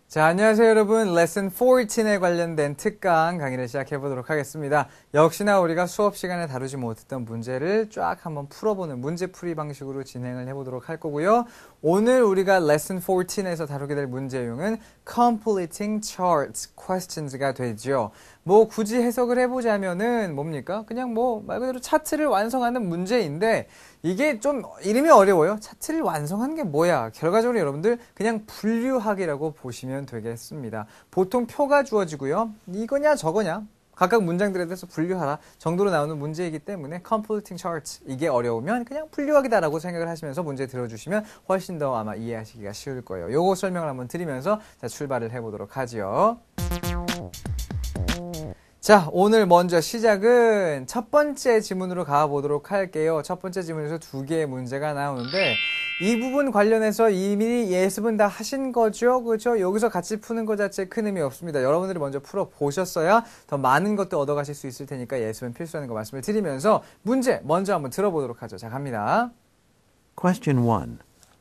자, 안녕하세요 여러분. 레슨 14에 관련된 특강 강의를 시작해 보도록 하겠습니다. 역시나 우리가 수업 시간에 다루지 못했던 문제를 쫙 한번 풀어보는 문제풀이 방식으로 진행을 해보도록 할 거고요. 오늘 우리가 레슨 14에서 다루게 될 문제용은 completing charts questions가 되죠. 뭐 굳이 해석을 해보자면은 뭡니까? 그냥 뭐 말 그대로 차트를 완성하는 문제인데 이게 좀 이름이 어려워요. 차트를 완성하는 게 뭐야? 결과적으로 여러분들 그냥 분류하기라고 보시면 되겠습니다. 보통 표가 주어지고요. 이거냐 저거냐 각각 문장들에 대해서 분류하라 정도로 나오는 문제이기 때문에 completing charts 이게 어려우면 그냥 분류하기다라고 생각을 하시면서 문제 들어주시면 훨씬 더 아마 이해하시기가 쉬울 거예요. 요거 설명을 한번 드리면서 자, 출발을 해보도록 하죠. 자, 오늘 먼저 시작은 첫 번째 지문으로 가보도록 할게요. 첫 번째 지문에서 두 개의 문제가 나오는데 이 부분 관련해서 이미 예습은 다 하신 거죠? 그렇죠? 여기서 같이 푸는 것 자체에 큰 의미 없습니다. 여러분들이 먼저 풀어보셨어야 더 많은 것도 얻어가실 수 있을 테니까 예습은 필수라는 거 말씀을 드리면서 문제 먼저 한번 들어보도록 하죠. 자, 갑니다. Question 1.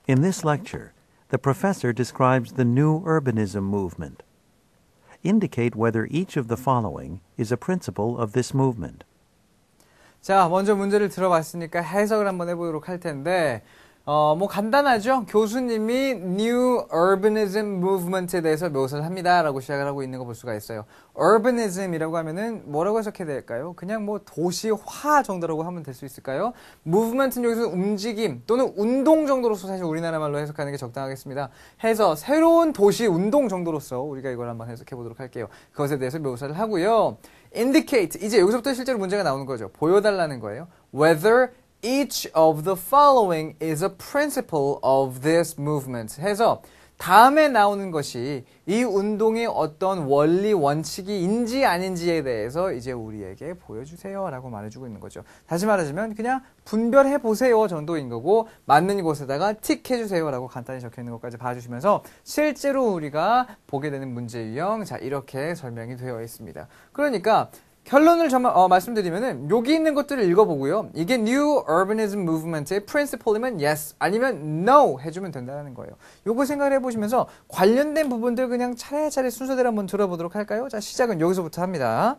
In this lecture, the professor describes the new urbanism movement. Indicate whether each of the following is a principle of this movement. 자, 먼저 문제를 들어봤으니까 해석을 한번 해보도록 할 텐데 뭐 간단하죠? 교수님이 New Urbanism Movement에 대해서 묘사를 합니다 라고 시작을 하고 있는 거 볼 수가 있어요. Urbanism이라고 하면은 뭐라고 해석해야 될까요? 그냥 뭐 도시화 정도라고 하면 될 수 있을까요? Movement는 여기서 움직임 또는 운동 정도로서 사실 우리나라 말로 해석하는 게 적당하겠습니다. 해서 새로운 도시 운동 정도로서 우리가 이걸 한번 해석해 보도록 할게요. 그것에 대해서 묘사를 하고요. Indicate, 이제 여기서부터 실제로 문제가 나오는 거죠. 보여달라는 거예요. Whether each of the following is a principle of this movement 해서 다음에 나오는 것이 이 운동의 어떤 원리 원칙이인지 아닌지에 대해서 이제 우리에게 보여주세요 라고 말해주고 있는 거죠. 다시 말하자면 그냥 분별해 보세요 정도인 거고 맞는 곳에다가 틱 해주세요 라고 간단히 적혀 있는 것까지 봐주시면서 실제로 우리가 보게 되는 문제 유형 자 이렇게 설명이 되어 있습니다. 그러니까 결론을 말씀드리면은 여기 있는 것들을 읽어보고요. 이게 New Urbanism Movement의 principle이면 yes 아니면 no 해주면 된다는 거예요. 요거 생각을 해보시면서 관련된 부분들 그냥 차례차례 순서대로 한번 들어보도록 할까요? 자, 시작은 여기서부터 합니다.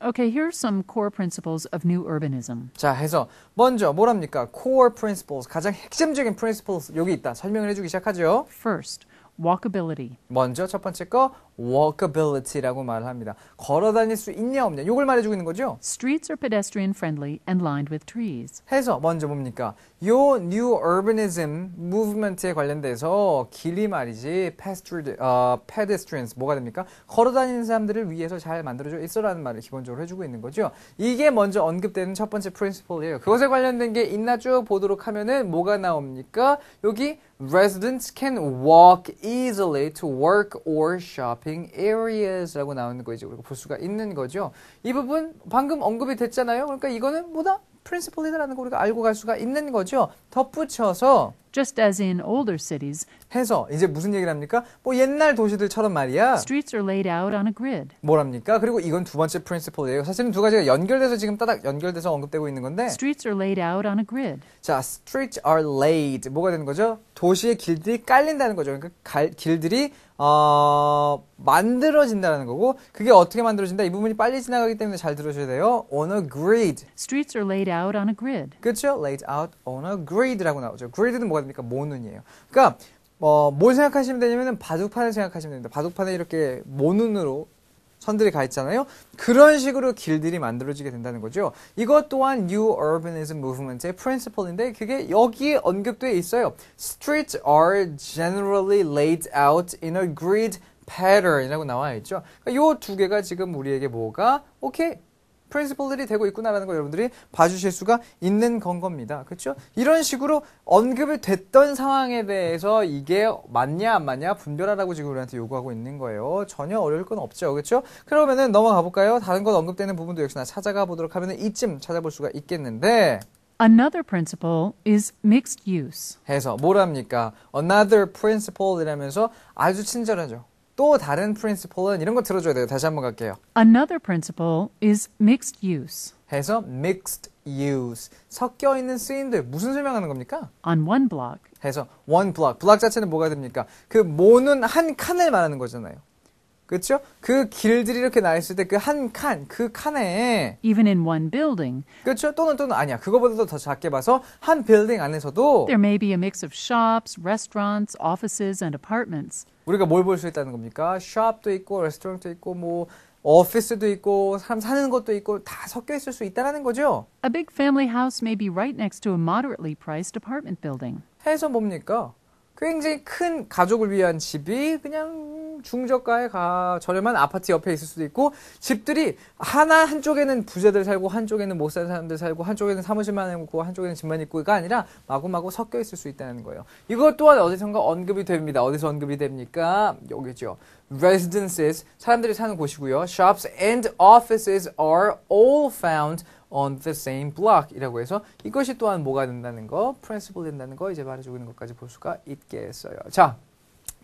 Okay, here are some core principles of new urbanism. 자, 해서 먼저 뭐랍니까? Core principles, 가장 핵심적인 principles 여기 있다. 설명을 해주기 시작하죠. First, walkability. 먼저 첫 번째 거 walkability라고 말을 합니다. 걸어 다닐 수 있냐 없냐 이걸 말해주고 있는 거죠. Streets are pedestrian friendly and lined with trees. 해서 먼저 뭡니까? 요 New Urbanism Movement에 관련돼서 길이 말이지 pedestrians 뭐가 됩니까? 걸어 다니는 사람들을 위해서 잘 만들어져 있어라는 말을 기본적으로 해주고 있는 거죠. 이게 먼저 언급되는 첫 번째 principle이에요. 그것에 관련된 게 있나 쭉 보도록 하면은 뭐가 나옵니까? 여기 Residents can walk easily to work or shopping areas라고 나오는 거 이제 우리가 볼 수가 있는 거죠. 이 부분 방금 언급이 됐잖아요. 그러니까 이거는 뭐다? principle이라는 거 우리가 알고 갈 수가 있는 거죠. 덧붙여서 Just as in older cities, 해서 이제 무슨 얘기를 합니까? 뭐 옛날 도시들처럼 말이야. streets are laid out on a grid. 뭐랍니까? 그리고 이건 두 번째 principle이에요. 사실은 두 가지가 연결돼서 지금 따닥 연결돼서 언급되고 있는 건데 Streets are laid out on a grid. 자, streets are laid 뭐가 되는 거죠? 도시의 길들이 깔린다는 거죠. 그러니까 길들이 만들어진다는 거고 그게 어떻게 만들어진다? 이 부분이 빨리 지나가기 때문에 잘 들으셔야 돼요. On a grid. Streets are laid out on a grid. 그렇죠? laid out on a grid라고 나오죠. grid는 뭐가 됩니까? 모눈이에요. 그러니까 뭘 생각하시면 되냐면은 바둑판을 생각하시면 됩니다. 바둑판에 이렇게 모눈으로 선들이 가 있잖아요. 그런 식으로 길들이 만들어지게 된다는 거죠. 이것 또한 New Urbanism Movement의 principle인데 그게 여기에 언급되어 있어요. Streets are generally laid out in a grid pattern이라고 나와 있죠. 그러니까 이 두 개가 지금 우리에게 뭐가 오케이. 프린시플들이 되고 있구나라는 거 여러분들이 봐주실 수가 있는 건 겁니다. 그렇죠? 이런 식으로 언급이 됐던 상황에 대해서 이게 맞냐 안 맞냐 분별하라고 지금 우리한테 요구하고 있는 거예요. 전혀 어려울 건 없죠. 그렇죠? 그러면은 넘어가 볼까요? 다른 것 언급되는 부분도 역시나 찾아가 보도록 하면은 이쯤 찾아볼 수가 있겠는데 Another principle is mixed use. 해서 뭐랍니까? Another principle 이라면서 아주 친절하죠. 또 다른 principle은 이런 거 들어줘야 돼요. 다시 한번 갈게요. Another principle is mixed use. 해서 mixed use 섞여 있는 쓰임들 무슨 설명하는 겁니까? On one block, 해서 one block. block 자체는 뭐가 됩니까? 그 모는 한 칸을 말하는 거잖아요. 그렇죠? 그 길들이 이렇게 나 있을 때 그 한 칸, 그 칸에 Even in one building, 그렇죠? 또는 아니야. 그거보다도 더 작게 봐서 한 빌딩 안에서도 there may be a mix of shops, restaurants, offices, and apartments. 우리가 뭘 볼 수 있다는 겁니까? 숍도 있고 레스토랑도 있고 뭐 오피스도 있고 사람 사는 것도 있고 다 섞여 있을 수 있다는 거죠. A big family house may be right next to a moderately priced apartment building. 해서 뭡니까? 굉장히 큰 가족을 위한 집이 그냥 중저가의 저렴한 아파트 옆에 있을 수도 있고 집들이 한쪽에는 부자들 살고 한쪽에는 못 사는 사람들 살고 한쪽에는 사무실만 있고 한쪽에는 집만 있고가 아니라 마구마구 섞여 있을 수 있다는 거예요. 이것 또한 어디선가 언급이 됩니다. 어디서 언급이 됩니까? 여기죠. Residences, 사람들이 사는 곳이고요. Shops and offices are all found on the same block 이라고 해서 이것이 또한 뭐가 된다는 거, principle 된다는 거 이제 말해주고 있는 것까지 볼 수가 있겠어요. 자,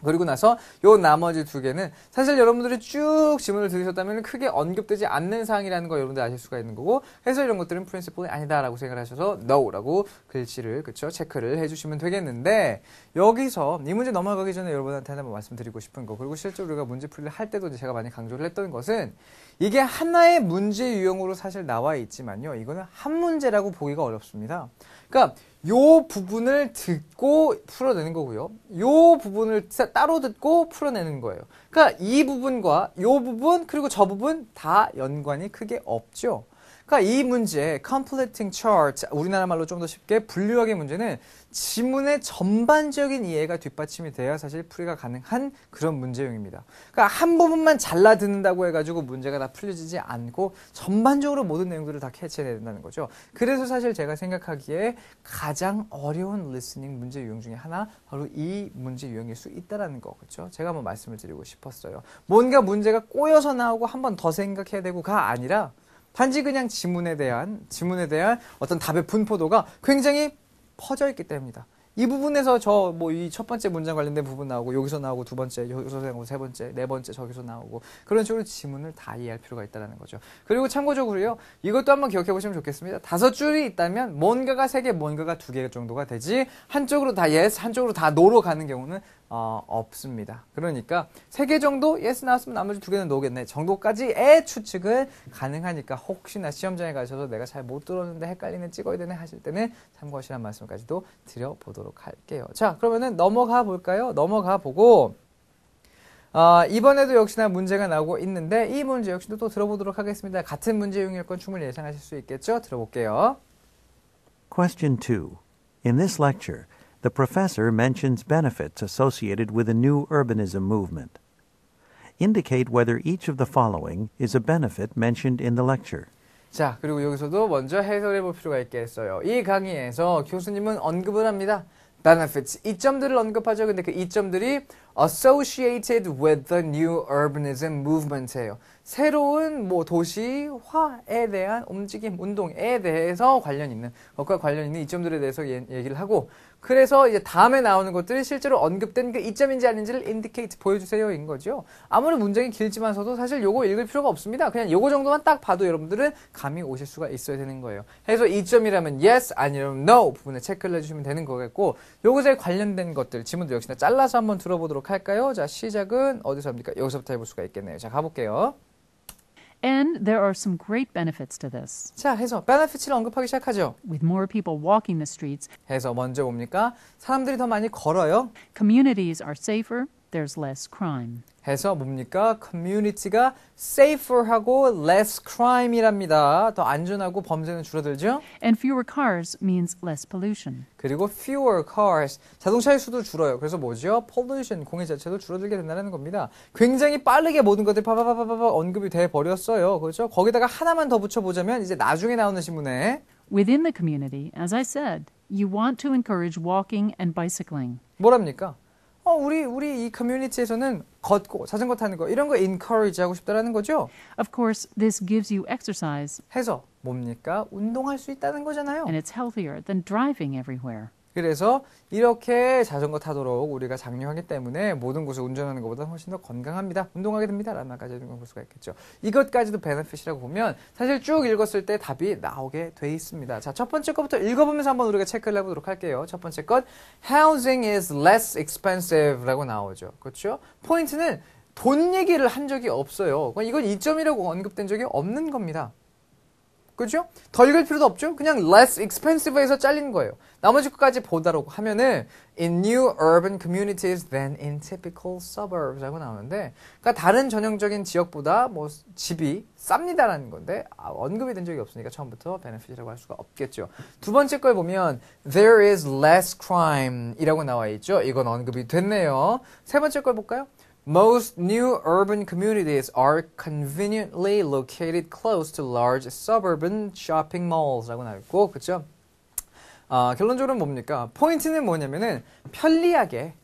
그리고 나서 요 나머지 두 개는 사실 여러분들이 쭉 지문을 들으셨다면 크게 언급되지 않는 사항이라는 거 여러분들 아실 수가 있는 거고 해서 이런 것들은 principle이 아니다라고 생각을 하셔서 no라고 글씨를 그쵸 체크를 해주시면 되겠는데 여기서 이 문제 넘어가기 전에 여러분한테 한번 말씀드리고 싶은 거 그리고 실제로 우리가 문제 풀이를 할 때도 제가 많이 강조를 했던 것은 이게 하나의 문제 유형으로 사실 나와 있지만요 이거는 한 문제라고 보기가 어렵습니다. 그러니까 요 부분을 듣고 풀어내는 거고요. 요 부분을 따로 듣고 풀어내는 거예요. 그러니까 이 부분과 요 부분 그리고 저 부분 다 연관이 크게 없죠. 그러니까 이 문제 completing chart 우리나라 말로 좀 더 쉽게 분류하기 문제는 지문의 전반적인 이해가 뒷받침이 돼야 사실 풀이가 가능한 그런 문제용입니다. 그러니까 한 부분만 잘라 듣는다고 해가지고 문제가 다 풀려지지 않고 전반적으로 모든 내용들을 다 캐치해야 된다는 거죠. 그래서 사실 제가 생각하기에 가장 어려운 리스닝 문제 유형 중에 하나 바로 이 문제 유형일 수 있다는 거 그렇죠? 제가 한번 말씀을 드리고 싶었어요. 뭔가 문제가 꼬여서 나오고 한 번 더 생각해야 되고가 아니라 단지 그냥 지문에 대한 어떤 답의 분포도가 굉장히 퍼져 있기 때문이다. 이 부분에서 이 첫 번째 문장 관련된 부분 나오고 여기서 나오고 두 번째 여기서 나오고 세 번째 네 번째 저기서 나오고 그런 식으로 지문을 다 이해할 필요가 있다는 거죠. 그리고 참고적으로요 이것도 한번 기억해 보시면 좋겠습니다. 5줄이 있다면 뭔가가 3개 뭔가가 2개 정도가 되지 한쪽으로 다 yes 한쪽으로 다 no로 가는 경우는 없습니다. 그러니까 3개 정도 yes 나왔으면 나머지 2개는 no겠네 정도까지의 추측은 가능하니까 혹시나 시험장에 가셔서 내가 잘 못 들었는데 헷갈리네 찍어야 되네 하실 때는 참고하시라는 말씀까지도 드려보도록 할게요. 자 그러면은 넘어가 볼까요? 넘어가 보고 이번에도 역시나 문제가 나오고 있는데 이 문제 역시도 또 들어보도록 하겠습니다. 같은 문제용일 건 충분히 예상하실 수 있겠죠? 들어볼게요. Question 2. In this lecture, the professor mentions benefits associated with the new urbanism movement. Indicate whether each of the following is a benefit mentioned in the lecture. 자, 그리고 여기서도 먼저 해설해 볼 필요가 있겠어요. 이 강의에서 교수님은 언급을 합니다. benefits, 이점들을 언급하죠. 근데 그 이점들이 associated with the new urbanism movement예요. 새로운 도시화에 대한 움직임, 운동에 대해서 관련 있는 것과 관련 있는 이점들에 대해서 얘기를 하고 그래서 이제 다음에 나오는 것들이 실제로 언급된 그 이점인지 아닌지를 indicate 보여주세요인 거죠. 아무리 문장이 길지만서도 사실 요거 읽을 필요가 없습니다. 그냥 요거 정도만 딱 봐도 여러분들은 감이 오실 수가 있어야 되는 거예요. 해서 이점이라면 yes, 아니면 no 부분에 체크를 해주시면 되는 거겠고 요것에 관련된 것들 지문도 역시나 잘라서 한번 들어보도록 할까요? 자 시작은 어디서 합니까? 여기서부터 해볼 수가 있겠네요. 자 가볼게요. And there are some great benefits to this. 자 해서 benefits를 언급하기 시작하죠. With more people walking the streets, 해서 먼저 뭡니까? 사람들이 더 많이 걸어요. communities are safer, there's less crime. 해서 뭡니까? community가 safer하고 less crime이랍니다. 더 안전하고 범죄는 줄어들죠. And fewer cars means less pollution. 그리고 fewer cars, 자동차의 수도 줄어요. 그래서 뭐죠? pollution, 공해 자체도 줄어들게 된다는 겁니다. 굉장히 빠르게 모든 것들이 파파파파파 언급이 돼 버렸어요. 그렇죠? 거기다가 하나만 더 붙여보자면 이제 나중에 나오는 신문에 Within the community, as I said, you want to encourage walking and bicycling. 뭐랍니까? 우리 이 커뮤니티에서는 걷고 자전거 타는 거 이런 거 encourage 하고 싶다라는 거죠. Of course, this gives you exercise 해서 뭡니까? 운동할 수 있다는 거잖아요. and it's healthier than driving everywhere. 그래서 이렇게 자전거 타도록 우리가 장려하기 때문에 모든 곳을 운전하는 것보다 훨씬 더 건강합니다. 운동하게 됩니다. 라는 말까지 볼 수가 있겠죠. 이것까지도 베네핏이라고 보면 사실 쭉 읽었을 때 답이 나오게 돼 있습니다. 자, 첫 번째 것부터 읽어보면서 한번 우리가 체크를 해보도록 할게요. 첫 번째 것, housing is less expensive 라고 나오죠. 그렇죠? 포인트는 돈 얘기를 한 적이 없어요. 이건 이점이라고 언급된 적이 없는 겁니다. 그죠? 더 읽을 필요도 없죠? 그냥 less expensive에서 잘린 거예요. 나머지 것까지 보다라고 하면은 in new urban communities than in typical suburbs 라고 나오는데 그러니까 다른 전형적인 지역보다 뭐 집이 쌉니다라는 건데 언급이 된 적이 없으니까 처음부터 benefit이라고 할 수가 없겠죠. 두 번째 걸 보면 there is less crime 이라고 나와 있죠. 이건 언급이 됐네요. 세 번째 걸 볼까요? Most new urban communities are conveniently located close to large suburban shopping malls 라고 나와있고, 그쵸? 결론적으로는 뭡니까? 포인트는 뭐냐면은 편리하게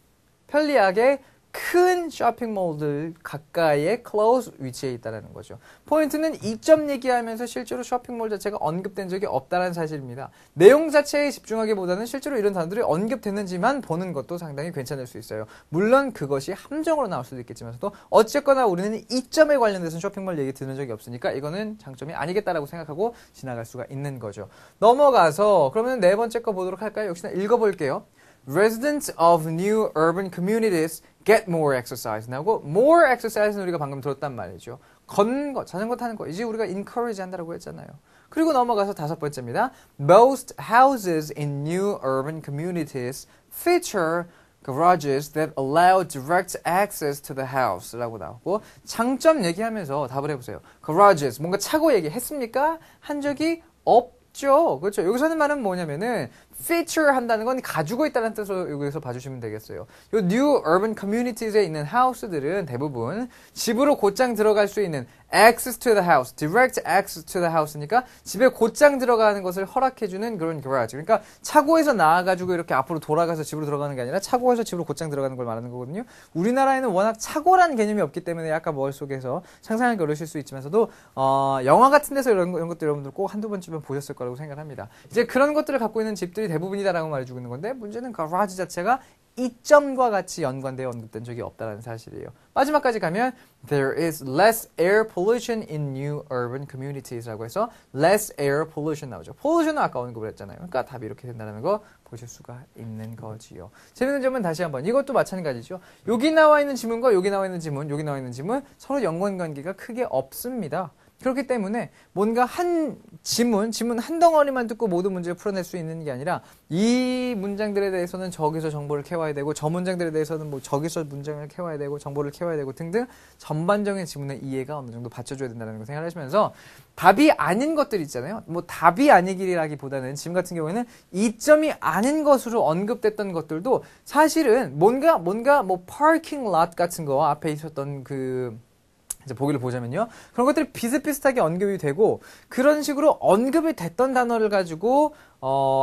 큰 쇼핑몰들 가까이에 close 위치에 있다는 거죠. 포인트는 이점 얘기하면서 실제로 쇼핑몰 자체가 언급된 적이 없다는 사실입니다. 내용 자체에 집중하기보다는 실제로 이런 단어들이 언급됐는지만 보는 것도 상당히 괜찮을 수 있어요. 물론 그것이 함정으로 나올 수도 있겠지만서도 어쨌거나 우리는 이점에 관련돼서 쇼핑몰 얘기 들은 적이 없으니까 이거는 장점이 아니겠다라고 생각하고 지나갈 수가 있는 거죠. 넘어가서 그러면 네 번째 거 보도록 할까요? 역시나 읽어볼게요. Residents of new urban communities get more exercise. 나오고 more exercise는 우리가 방금 들었단 말이죠. 걷는 거, 자전거 타는 거 이제 우리가 encourage 한다고 했잖아요. 그리고 넘어가서 다섯 번째입니다. Most houses in new urban communities feature garages that allow direct access to the house 라고 나오고 장점 얘기하면서 답을 해보세요. Garages, 뭔가 차고 얘기했습니까? 한 적이 없죠. 그렇죠. 여기서 하는 말은 뭐냐면은 feature 한다는 건 가지고 있다는 뜻으로 여기서 봐주시면 되겠어요. 요 new urban communities에 있는 하우스들은 대부분 집으로 곧장 들어갈 수 있는 access to the house, direct access to the house니까 집에 곧장 들어가는 것을 허락해주는 그런 garage. 그러니까 차고에서 나와가지고 이렇게 앞으로 돌아가서 집으로 들어가는 게 아니라 차고에서 집으로 곧장 들어가는 걸 말하는 거거든요. 우리나라에는 워낙 차고라는 개념이 없기 때문에 약간 머릿속에서 상상하기 어려우실 수 있지만서도 영화 같은 데서 이런 것들 여러분들 꼭 한두 번쯤은 보셨을 거라고 생각합니다. 이제 그런 것들을 갖고 있는 집들이 대부분이다라고 말해주고 있는 건데 문제는 가라지 자체가 이점과 같이 연관되어 언급된 적이 없다는 사실이에요. 마지막까지 가면 there is less air pollution in new urban communities라고 해서 less air pollution 나오죠. pollution은 아까 언급을 했잖아요. 그러니까 답이 이렇게 된다는 거 보실 수가 있는 거지요. 재밌는 점은 다시 한번 이것도 마찬가지죠. 여기 나와 있는 지문과 여기 나와 있는 지문, 여기 나와 있는 지문 서로 연관관계가 크게 없습니다. 그렇기 때문에 뭔가 한 지문 한 덩어리만 듣고 모든 문제를 풀어낼 수 있는 게 아니라 이 문장들에 대해서는 저기서 정보를 캐와야 되고 저 문장들에 대해서는 뭐 저기서 문장을 캐와야 되고 정보를 캐와야 되고 등등 전반적인 지문의 이해가 어느 정도 받쳐줘야 된다는 걸 생각하시면서 답이 아닌 것들 있잖아요. 뭐 답이 아니기라기보다는 지금 같은 경우에는 이점이 아닌 것으로 언급됐던 것들도 사실은 뭔가 뭐 파킹 lot 같은 거 앞에 있었던 이제 보기를 보자면요. 그런 것들이 비슷비슷하게 언급이 되고 그런 식으로 언급이 됐던 단어를 가지고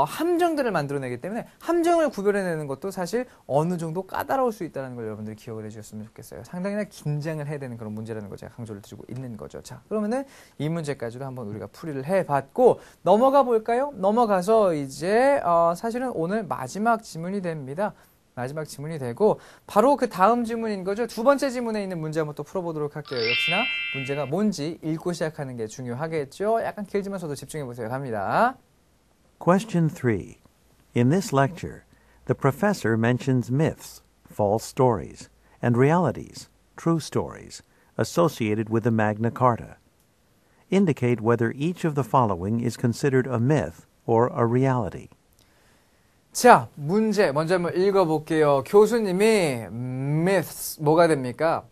함정들을 만들어내기 때문에 함정을 구별해내는 것도 사실 어느 정도 까다로울 수 있다는 걸 여러분들이 기억을 해주셨으면 좋겠어요. 상당히나 긴장을 해야 되는 그런 문제라는 걸 제가 강조를 드리고 있는 거죠. 자, 그러면은 이 문제까지도 한번 우리가 풀이를 해봤고 넘어가 볼까요? 넘어가서 이제 사실은 오늘 마지막 지문이 됩니다. 마지막 지문이 되고 바로 그 다음 지문인 거죠. 두 번째 지문에 있는 문제 한번 또 풀어보도록 할게요. 역시나 문제가 뭔지 읽고 시작하는 게 중요하겠죠. 약간 길지만서도 집중해 보세요. 갑니다. Question 3. In this lecture, the professor mentions myths, false stories, and realities, true stories, associated with the Magna Carta. Indicate whether each of the following is considered a myth or a reality. 자, 문제 먼저 한번 읽어볼게요. 교수님이 myths 뭐가 됩니까?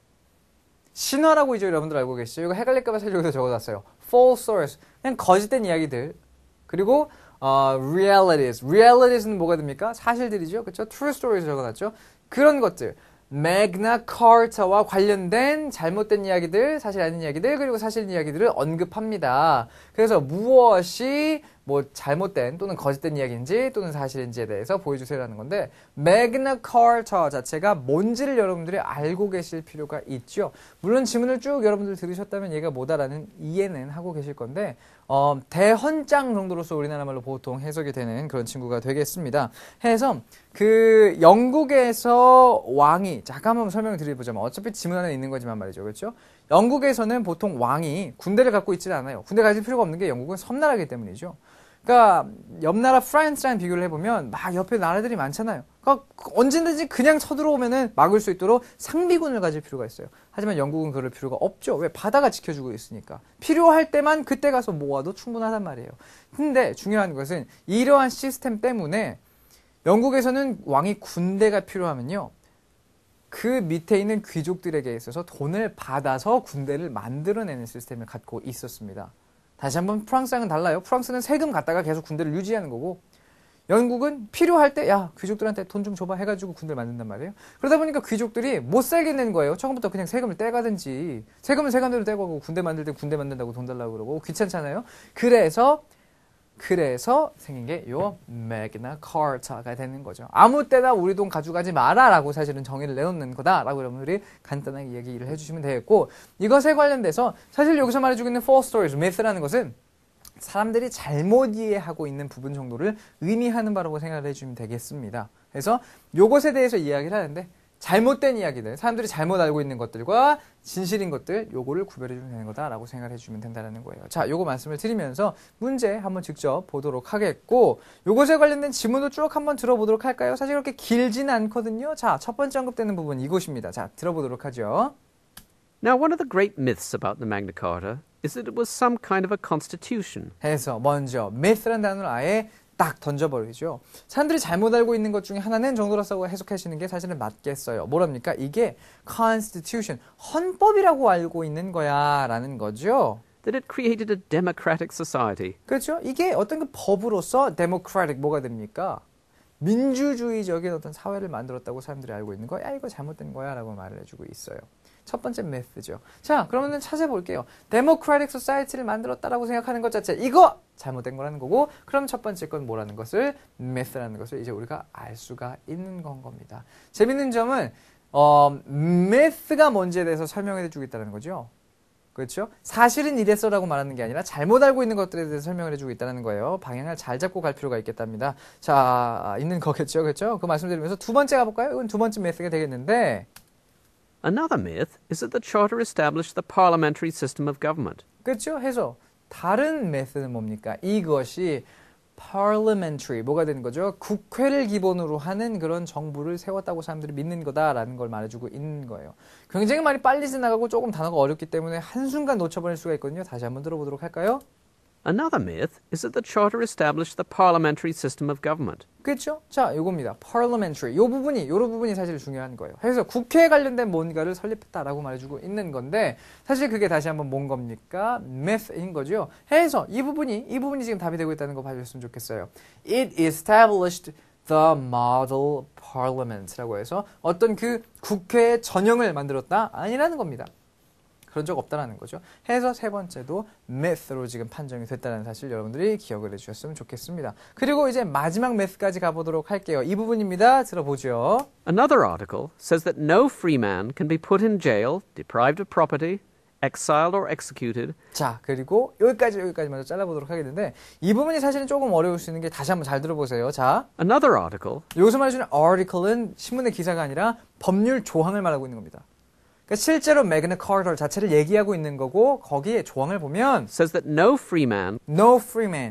신화라고 이제 여러분들 알고 계시죠? 이거 헷갈릴까봐 사실 여기서 적어놨어요. false stories 그냥 거짓된 이야기들. 그리고 realities는 뭐가 됩니까? 사실들이죠. 그렇죠? true stories 적어놨죠. 그런 것들. Magna Carta와 관련된 잘못된 이야기들, 사실 아닌 이야기들, 그리고 사실 이야기들을 언급합니다. 그래서 무엇이 뭐 잘못된 또는 거짓된 이야기인지 또는 사실인지에 대해서 보여주세요라는 건데 Magna Carta 자체가 뭔지를 여러분들이 알고 계실 필요가 있죠. 물론 지문을 쭉 여러분들 들으셨다면 얘가 뭐다라는 이해는 하고 계실 건데 대헌장 정도로서 우리나라 말로 보통 해석이 되는 그런 친구가 되겠습니다. 해서 그 영국에서 왕이 잠깐 한번 설명을 드려보자면 어차피 지문 안에 있는 거지만 말이죠. 그렇죠? 영국에서는 보통 왕이 군대를 갖고 있지는 않아요. 군대 가질 필요가 없는 게 영국은 섬나라이기 때문이죠. 그러니까 옆나라 프랑스랑 비교를 해보면 막 옆에 나라들이 많잖아요. 그러니까 언제든지 그냥 쳐들어오면은 막을 수 있도록 상비군을 가질 필요가 있어요. 하지만 영국은 그럴 필요가 없죠. 왜? 바다가 지켜주고 있으니까. 필요할 때만 그때 가서 모아도 충분하단 말이에요. 근데 중요한 것은 이러한 시스템 때문에 영국에서는 왕이 군대가 필요하면요. 그 밑에 있는 귀족들에게 있어서 돈을 받아서 군대를 만들어내는 시스템을 갖고 있었습니다. 다시 한번 프랑스랑은 달라요. 프랑스는 세금 갖다가 계속 군대를 유지하는 거고 영국은 필요할 때 야 귀족들한테 돈 좀 줘봐 해가지고 군대를 만든단 말이에요. 그러다 보니까 귀족들이 못 살겠는 거예요. 처음부터 그냥 세금을 떼가든지 세금은 세금대로 떼고 하고 군대 만들 때 군대 만든다고 돈 달라고 그러고 귀찮잖아요. 그래서 생긴 게 요 Magna Carta가 되는 거죠. 아무 때나 우리 돈 가져가지 마라라고 사실은 정의를 내놓는 거다라고 여러분들이 간단하게 얘기를 해주시면 되겠고 이것에 관련돼서 사실 여기서 말해주고 있는 false stories, myth라는 것은 사람들이 잘못 이해하고 있는 부분 정도를 의미하는 바라고 생각을 해주시면 되겠습니다. 그래서 요것에 대해서 이야기를 하는데 잘못된 이야기들, 사람들이 잘못 알고 있는 것들과 진실인 것들, 요거를 구별해주면 되는 거다라고 생각을 해주면 된다는 거예요. 자, 요거 말씀을 드리면서 문제 한번 직접 보도록 하겠고, 요것에 관련된 지문도 쭉 한번 들어보도록 할까요? 사실 그렇게 길지는 않거든요. 자, 첫 번째 언급되는 부분 이것입니다. 자, 들어보도록 하죠. Now, one of the great myths about the Magna Carta is that it was some kind of a constitution. 해서 먼저 myth라는 단어를 아예 딱 던져버리죠. 사람들이 잘못 알고 있는 것 중에 하나는 정도라고 해석하시는 게 사실은 맞겠어요. 뭐랍니까? 이게 constitution, 헌법이라고 알고 있는 거야 라는 거죠. That it created a democratic society. 그렇죠? 이게 어떤 그 법으로서 democratic 뭐가 됩니까? 민주주의적인 어떤 사회를 만들었다고 사람들이 알고 있는 거, 야 이거 잘못된 거야 라고 말을 해주고 있어요. 첫 번째 myth죠. 자, 그러면 찾아볼게요. democratic society를 만들었다라고 생각하는 것 자체, 이거 잘못된 거라는 거고, 그럼 첫 번째 건 뭐라는 것을, myth라는 것을 이제 우리가 알 수가 있는 건 겁니다. 재밌는 점은 myth가 뭔지에 대해서 설명해 주고 있다는 거죠. 그렇죠? 사실은 이랬어라고 말하는 게 아니라 잘못 알고 있는 것들에 대해서 설명을 해주고 있다는 거예요. 방향을 잘 잡고 갈 필요가 있겠답니다. 자, 있는 거겠죠, 그렇죠? 그 말씀드리면서 두 번째 가볼까요? 이건 두 번째 myth가 되겠는데. Another myth is that the Charter established the parliamentary system of government. 그렇죠? 해서 다른 myth는 뭡니까? 이것이 parliamentary 뭐가 되는 거죠? 국회를 기본으로 하는 그런 정부를 세웠다고 사람들이 믿는 거다라는 걸 말해주고 있는 거예요. 굉장히 말이 빨리 지나가고 조금 단어가 어렵기 때문에 한순간 놓쳐버릴 수가 있거든요. 다시 한번 들어보도록 할까요? Another myth is that the Charter established the parliamentary system of government. 그렇죠? 자, 요겁니다. parliamentary. 요 부분이 사실 중요한 거예요. 그래서 국회에 관련된 뭔가를 설립했다라고 말해주고 있는 건데 사실 그게 다시 한번 뭔 겁니까? myth인 거죠. 해서 이 부분이 지금 답이 되고 있다는 거 봐주셨으면 좋겠어요. It established the model parliament라고 해서 어떤 그 국회의 전형을 만들었다? 아니라는 겁니다. 그런 적 없다라는 거죠. 해서 세 번째도 myth로 지금 판정이 됐다는 사실 여러분들이 기억을 해주셨으면 좋겠습니다. 그리고 이제 마지막 myth까지 가보도록 할게요. 이 부분입니다. 들어보죠. Another article says that no free man can be put in jail, deprived of property, exiled or executed. 자, 그리고 여기까지 먼저 잘라보도록 하겠는데 이 부분이 사실은 조금 어려울 수 있는 게 다시 한번 잘 들어보세요. 자, Another article 여기서 말해주는 article은 신문의 기사가 아니라 법률 조항을 말하고 있는 겁니다. 그러니까 실제로 Magna Carta 자체를 얘기하고 있는 거고 거기에 조항을 보면 says that no free man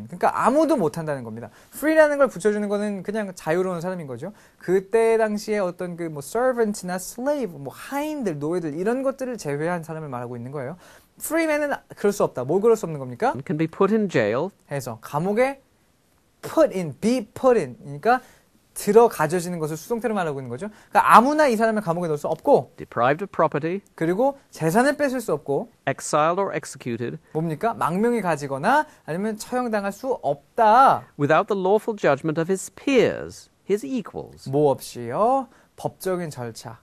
그러니까 아무도 못한다는 겁니다. free라는 걸 붙여주는 거는 그냥 자유로운 사람인 거죠. 그때 당시에 어떤 그 뭐 servant나 slave, 뭐 하인들, 노예들 이런 것들을 제외한 사람을 말하고 있는 거예요. free man은 그럴 수 없다. 뭘 그럴 수 없는 겁니까? can be put in jail. 해서 감옥에 be put in 그러니까 들어가져지는 것을 수동태로 말하고 있는 거죠. 그러니까 아무나 이 사람을 감옥에 넣을 수 없고 deprived of property, 그리고 재산을 뺏을 수 없고 exiled or executed, 뭡니까? 망명이 가지거나 아니면 처형당할 수 없다. without the lawful judgment of his peers, his equals. 뭐 없이요? 법적인 절차.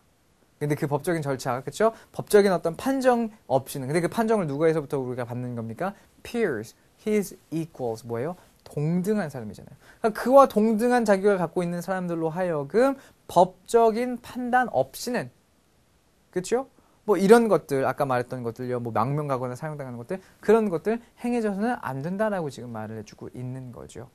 근데 그 법적인 절차, 그렇죠? 법적인 어떤 판정 없이는. 근데 그 판정을 누구에서부터 우리가 받는 겁니까? peers, his equals 뭐예요? 동등한 사람이잖아요. 그러니까 그와 동등한 자격을 갖고 있는 사람들로 하여금 법적인 판단 없이는, 그렇죠? 뭐 이런 것들, 아까 말했던 것들요, 뭐 망명가거나 사형당하는 것들, 그런 것들 행해져서는 안 된다라고 지금 말을 해주고 있는 거죠.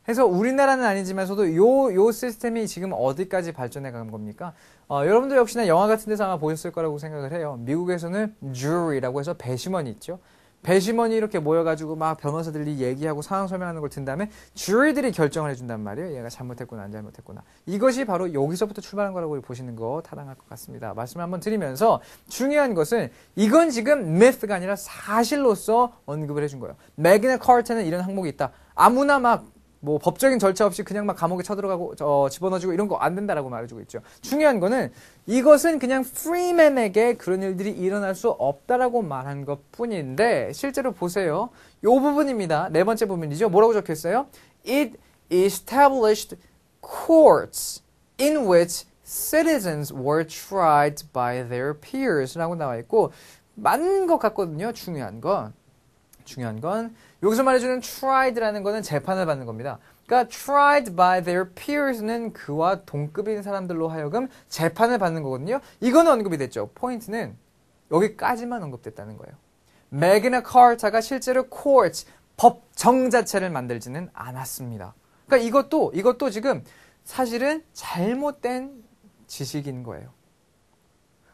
그래서 우리나라는 아니지만서도 요 시스템이 지금 어디까지 발전해 간 겁니까? 여러분들 역시나 영화 같은 데서 아마 보셨을 거라고 생각을 해요. 미국에서는 jury라고 해서 배심원이 있죠. 배심원이 이렇게 모여가지고 막 변호사들이 얘기하고 상황 설명하는 걸 든 다음에 주리들이 결정을 해준단 말이에요. 얘가 잘못했구나 안 잘못했구나. 이것이 바로 여기서부터 출발한 거라고 보시는 거 타당할 것 같습니다. 말씀을 한번 드리면서 중요한 것은 이건 지금 myth가 아니라 사실로서 언급을 해준 거예요. 매그나 카르타는 이런 항목이 있다. 아무나 막 뭐 법적인 절차 없이 그냥 막 감옥에 쳐들어가고 집어넣어주고 이런 거 안 된다라고 말해주고 있죠. 중요한 거는 이것은 그냥 프리맨에게 그런 일들이 일어날 수 없다라고 말한 것 뿐인데 실제로 보세요. 요 부분입니다. 네 번째 부분이죠. 뭐라고 적혀있어요? It established courts in which citizens were tried by their peers 라고 나와 있고 맞는 것 같거든요. 중요한 건 여기서 말해주는 tried라는 거는 재판을 받는 겁니다. 그러니까 tried by their peers는 그와 동급인 사람들로 하여금 재판을 받는 거거든요. 이거는 언급이 됐죠. 포인트는 여기까지만 언급됐다는 거예요. 매그나 카르타가 실제로 courts, 법정 자체를 만들지는 않았습니다. 그러니까 이것도 지금 사실은 잘못된 지식인 거예요.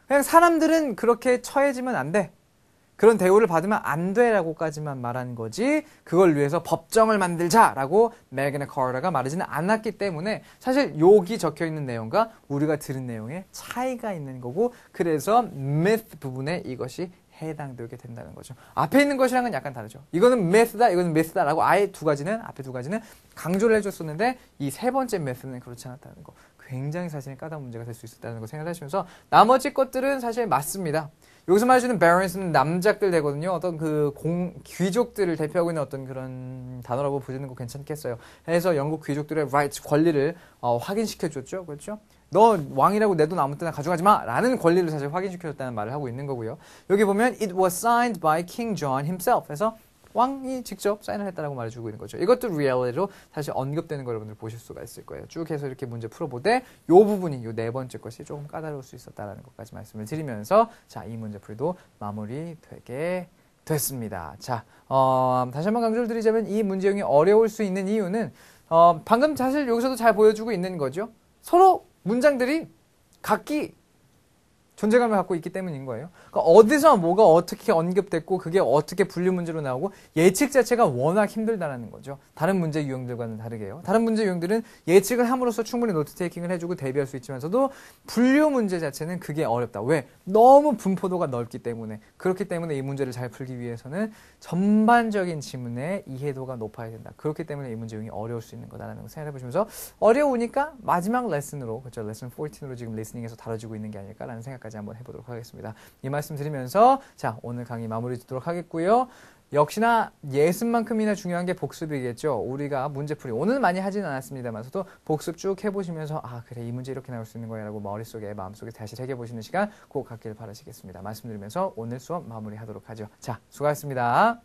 그냥 사람들은 그렇게 처해지면 안 돼. 그런 대우를 받으면 안 돼라고까지만 말한 거지 그걸 위해서 법정을 만들자라고 매그나 카르타가 말하지는 않았기 때문에 사실 여기 적혀있는 내용과 우리가 들은 내용에 차이가 있는 거고 그래서 myth 부분에 이것이 해당되게 된다는 거죠. 앞에 있는 것이랑은 약간 다르죠. 이거는 myth다, 이거는 myth다라고 아예 앞에 두 가지는 강조를 해줬었는데 이 세 번째 myth는 그렇지 않았다는 거. 굉장히 사실은 까다로운 문제가 될 수 있었다는 거 생각하시면서 나머지 것들은 사실 맞습니다. 여기서 말해주는 barons는 남작들 되거든요. 어떤 귀족들을 대표하고 있는 어떤 그런 단어라고 보시는 거 괜찮겠어요. 해서 영국 귀족들의 rights, 권리를 확인시켜줬죠. 그렇죠? 너 왕이라고 내 돈 아무 때나 가져가지 마! 라는 권리를 사실 확인시켜줬다는 말을 하고 있는 거고요. 여기 보면 it was signed by King John himself. 해서 왕이 직접 사인을 했다라고 말해주고 있는 거죠. 이것도 리얼리티로 사실 언급되는 거 여러분들 보실 수가 있을 거예요. 쭉 해서 이렇게 문제 풀어보되 요 부분이 요 네 번째 것이 조금 까다로울 수 있었다라는 것까지 말씀을 드리면서 자, 이 문제풀이도 마무리되게 됐습니다. 자, 다시 한번 강조를 드리자면 이 문제형이 어려울 수 있는 이유는 방금 사실 여기서도 잘 보여주고 있는 거죠. 서로 문장들이 각기 존재감을 갖고 있기 때문인 거예요. 그러니까 어디서 뭐가 어떻게 언급됐고 그게 어떻게 분류 문제로 나오고 예측 자체가 워낙 힘들다라는 거죠. 다른 문제 유형들과는 다르게요. 다른 문제 유형들은 예측을 함으로써 충분히 노트 테이킹을 해주고 대비할 수 있지만서도 분류 문제 자체는 그게 어렵다. 왜? 너무 분포도가 넓기 때문에. 그렇기 때문에 이 문제를 잘 풀기 위해서는 전반적인 지문의 이해도가 높아야 된다. 그렇기 때문에 이 문제 유형이 어려울 수 있는 거다라는 거 생각해 보시면서 어려우니까 마지막 레슨으로, 그렇죠? 레슨 14로 지금 리스닝에서 다뤄지고 있는 게 아닐까라는 생각까지 한번 해보도록 하겠습니다. 이 말씀 드리면서 자, 오늘 강의 마무리 짓도록 하겠고요. 역시나 예습만큼이나 중요한 게 복습이겠죠. 우리가 문제풀이 오늘 많이 하진 않았습니다만서도 복습 쭉 해보시면서 아 그래 이 문제 이렇게 나올 수 있는 거야 라고 머릿속에 마음속에 다시 새겨보시는 시간 꼭 갖기를 바라시겠습니다. 말씀드리면서 오늘 수업 마무리하도록 하죠. 자, 수고하셨습니다.